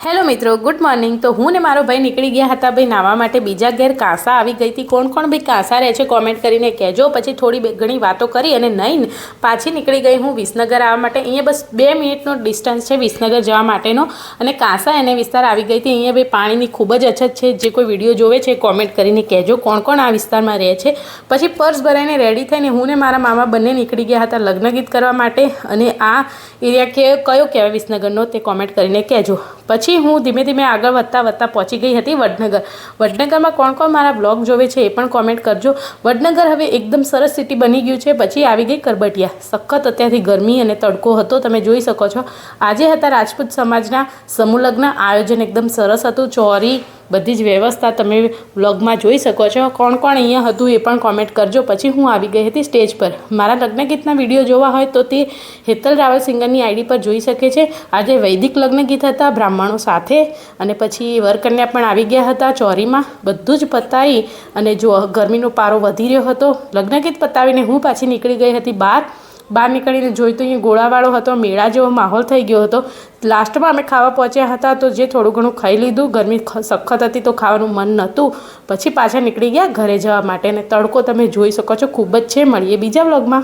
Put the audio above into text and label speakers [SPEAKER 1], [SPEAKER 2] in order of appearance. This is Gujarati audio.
[SPEAKER 1] હેલો મિત્રો, ગુડ મોર્નિંગ। તો હું ને મારો ભાઈ નીકળી ગયા હતા ભાઈ નાવા માટે બીજા ઘેર। કાંસા આવી ગઈ હતી। કોણ કોણ ભાઈ કાંસા રહે છે કોમેન્ટ કરીને કહેજો। પછી થોડી ઘણી વાતો કરી અને નહીં પાછી નીકળી ગઈ હું વિસનગર આવવા માટે। અહીંયા બસ 2 મિનિટનો ડિસ્ટન્સ છે વિસનગર જવા માટેનો અને કાંસા એને વિસ્તાર આવી ગઈ હતી। અહીંયા ભાઈ પાણીની ખૂબ જ અછત છે। જે કોઈ વિડીયો જોવે છે કોમેન્ટ કરીને કહેજો કોણ કોણ આ વિસ્તારમાં રહે છે। પછી પર્સ ભરાઈને રેડી થઈને હું ને મારા મામા બંને નીકળી ગયા હતા લગ્ન ગીત કરવા માટે। અને આ એરિયા કયો કહેવાય વિસનગરનો તે કોમેન્ટ કરીને કહેજો। પછી હું ધીમે ધીમે આગળ વધતા પહોંચી ગઈ હતી વડનગર। વડનગરમાં કોણ કોણ મારા બ્લોગ જોવે છે એ પણ કોમેન્ટ કરજો। વડનગર હવે એકદમ સરસ સિટી બની ગયું છે। પછી આવી ગઈ કરબટિયા। સખત અત્યારથી ગરમી અને તડકો હતો, તમે જોઈ શકો છો। આજે હતા રાજપૂત સમાજના સમૂહ લગ્ન। આયોજન એકદમ સરસ હતું। ચોરી બધી જ વ્યવસ્થા તમે વ્લોગમાં જોઈ શકો છો। કોણ કોણ અહીંયા હતું એ પણ કોમેન્ટ કરજો। પછી હું આવી ગઈ હતી સ્ટેજ પર। મારા લગ્ન ગીતના વિડીયો જોવા હોય તો તે હેતલ રાવલ સિંગરની આઈડી પર જોઈ શકે છે। આજે વૈદિક લગ્ન ગીત હતા બ્રાહ્મણો સાથે અને પછી વરકન્યા પણ આવી ગયા હતા ચોરીમાં। બધું જ પતાવી અને જો ગરમીનો પારો વધી રહ્યો હતો લગ્ન ગીત પતાવીને હું પાછી નીકળી ગઈ હતી બહાર નીકળીને જોઈ તો અહીંયા ગોળાવાળો હતો, મેળા જેવો માહોલ થઈ ગયો હતો। લાસ્ટમાં અમે ખાવા પહોંચ્યા હતા તો જે થોડું ઘણું ખાઈ લીધું। ગરમી સખત હતી તો ખાવાનું મન નહોતું। પછી પાછા નીકળી ગયા ઘરે જવા માટે અને તડકો તમે જોઈ શકો છો ખૂબ જ છે। મળીએ બીજા વ્લોગમાં।